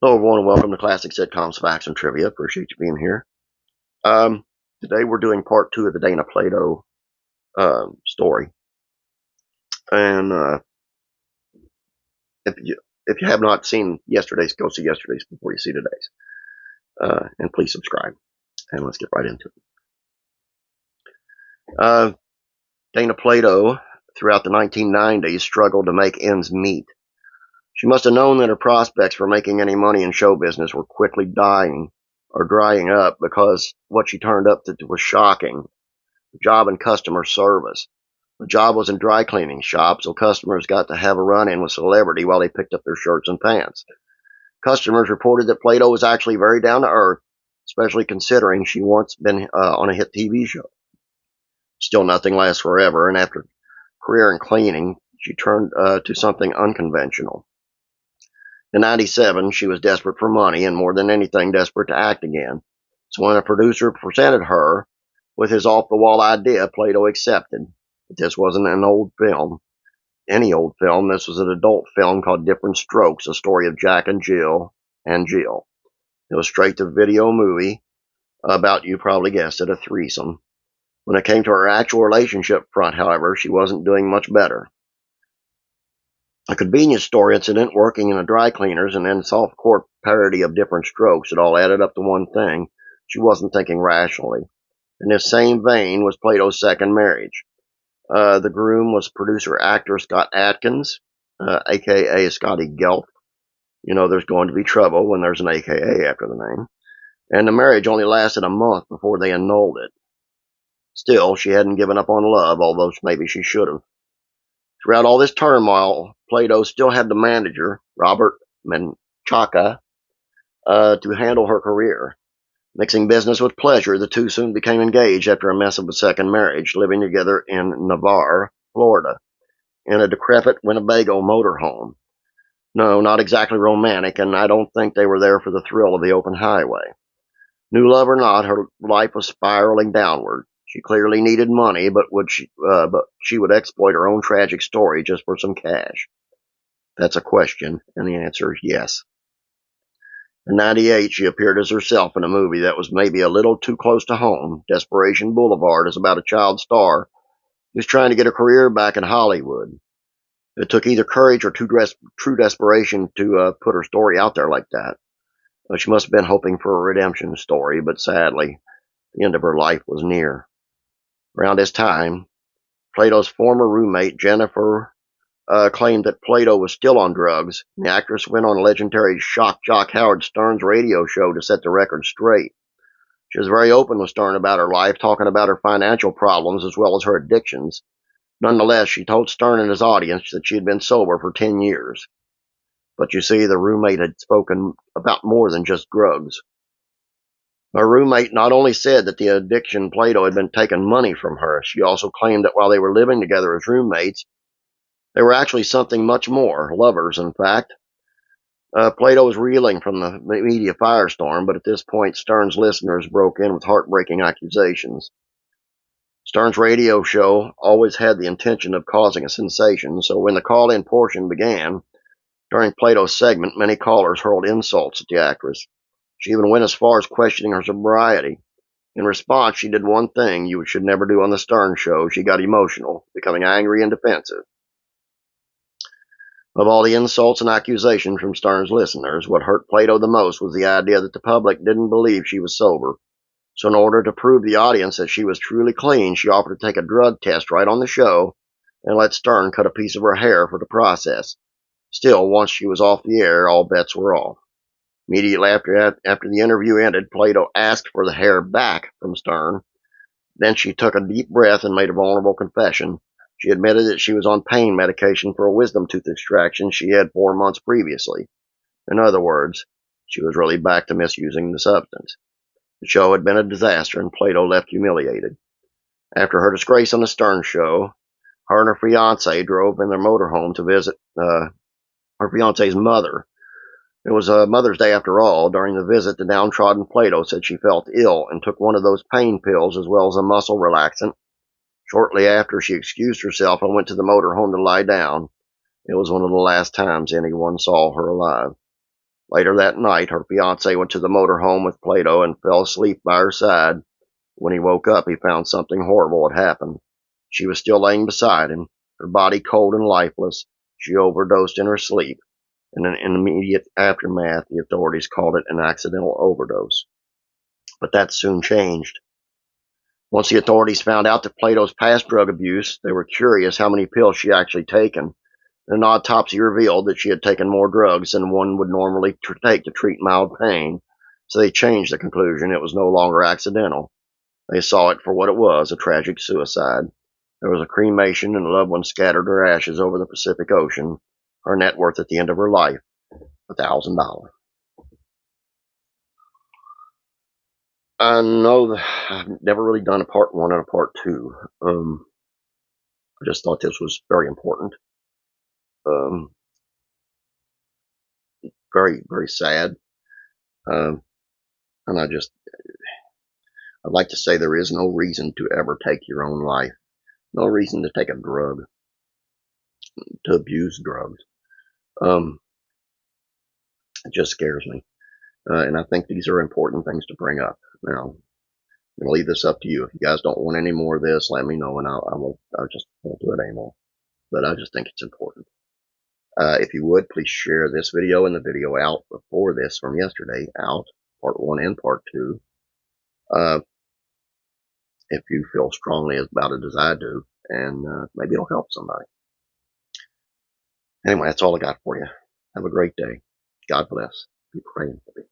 Hello, everyone, and welcome to Classic Sitcoms, Facts, and Trivia. Appreciate you being here. Today we're doing part two of the Dana Plato story. And if you have not seen yesterday's, go see yesterday's before you see today's. And please subscribe. And let's get right into it. Dana Plato, throughout the 1990s, struggled to make ends meet. She must have known that her prospects for making any money in show business were quickly dying or drying up because what she turned up to was shocking. The job in customer service. The job was in dry cleaning shop, so customers got to have a run-in with celebrity while they picked up their shirts and pants. Customers reported that Plato was actually very down to earth, especially considering she once been on a hit TV show. Still, nothing lasts forever, and after a career in cleaning, she turned to something unconventional. In 97, she was desperate for money and more than anything desperate to act again. So when a producer presented her with his off-the-wall idea, Plato accepted. But this wasn't an old film, any old film. This was an adult film called Different Strokes, a story of Jack and Jill. It was straight-to-video movie about, you probably guessed it, a threesome. When it came to her actual relationship front, however, she wasn't doing much better. A convenience store incident, working in a dry cleaners, and then soft-core parody of Different Strokes, it all added up to one thing. She wasn't thinking rationally. In this same vein was Plato's second marriage. The groom was producer-actor Scott Adkins, a.k.a. Scotty Gelf. You know there's going to be trouble when there's an a.k.a. after the name. And the marriage only lasted a month before they annulled it. Still, she hadn't given up on love, although maybe she should have. Throughout all this turmoil, Plato still had the manager, Robert Menchaca, to handle her career. Mixing business with pleasure, the two soon became engaged after a mess of a second marriage, living together in Navarre, Florida, in a decrepit Winnebago motorhome. No, not exactly romantic, and I don't think they were there for the thrill of the open highway. New love or not, her life was spiraling downward. She clearly needed money, but she would exploit her own tragic story just for some cash. That's a question, and the answer is yes. In 98, she appeared as herself in a movie that was maybe a little too close to home. Desperation Boulevard is about a child star who's trying to get a career back in Hollywood. It took either courage or true desperation to put her story out there like that. She must have been hoping for a redemption story, but sadly, the end of her life was near. Around this time, Plato's former roommate, Jennifer, claimed that Plato was still on drugs. The actress went on legendary shock jock Howard Stern's radio show to set the record straight. She was very open with Stern about her life, talking about her financial problems as well as her addictions. Nonetheless, she told Stern and his audience that she had been sober for 10 years. But you see, the roommate had spoken about more than just drugs. Her roommate not only said that the addiction Plato had been taking money from her, she also claimed that while they were living together as roommates, they were actually something much more, lovers, in fact. Plato was reeling from the media firestorm, but at this point, Stern's listeners broke in with heartbreaking accusations. Stern's radio show always had the intention of causing a sensation, so when the call-in portion began, during Plato's segment, many callers hurled insults at the actress. She even went as far as questioning her sobriety. In response, she did one thing you should never do on the Stern show. She got emotional, becoming angry and defensive. Of all the insults and accusations from Stern's listeners, what hurt Plato the most was the idea that the public didn't believe she was sober. So in order to prove to the audience that she was truly clean, she offered to take a drug test right on the show and let Stern cut a piece of her hair for the process. Still, once she was off the air, all bets were off. Immediately after the interview ended, Plato asked for the hair back from Stern. Then she took a deep breath and made a vulnerable confession. She admitted that she was on pain medication for a wisdom tooth extraction she had 4 months previously. In other words, she was really back to misusing the substance. The show had been a disaster, and Plato left humiliated. After her disgrace on the Stern show, her and her fiance drove in their motorhome to visit her fiance's mother. It was Mother's Day after all. During the visit, the downtrodden Plato said she felt ill and took one of those pain pills as well as a muscle relaxant. Shortly after, she excused herself and went to the motorhome to lie down. It was one of the last times anyone saw her alive. Later that night, her fiance went to the motorhome with Plato and fell asleep by her side. When he woke up, he found something horrible had happened. She was still laying beside him, her body cold and lifeless. She overdosed in her sleep. In an immediate aftermath, the authorities called it an accidental overdose. But that soon changed. Once the authorities found out that Plato's past drug abuse, they were curious how many pills she actually taken. An autopsy revealed that she had taken more drugs than one would normally take to treat mild pain, so they changed the conclusion. It was no longer accidental. They saw it for what it was, a tragic suicide. There was a cremation, and a loved one scattered her ashes over the Pacific Ocean. Her net worth at the end of her life, $1,000. I know that I've never really done a part one and a part two. I just thought this was very important. Um, very, very sad. Um, and I'd like to say there is no reason to ever take your own life. No reason to take a drug, to abuse drugs. It just scares me. And I think these are important things to bring up. Now, I'm going to leave this up to you. If you guys don't want any more of this, let me know, and I just won't do it anymore. But I just think it's important. If you would, please share this video and the video out before this from yesterday out, part one and part two. If you feel strongly about it as I do, and maybe it'll help somebody. Anyway, that's all I got for you. Have a great day. God bless. Be praying for me.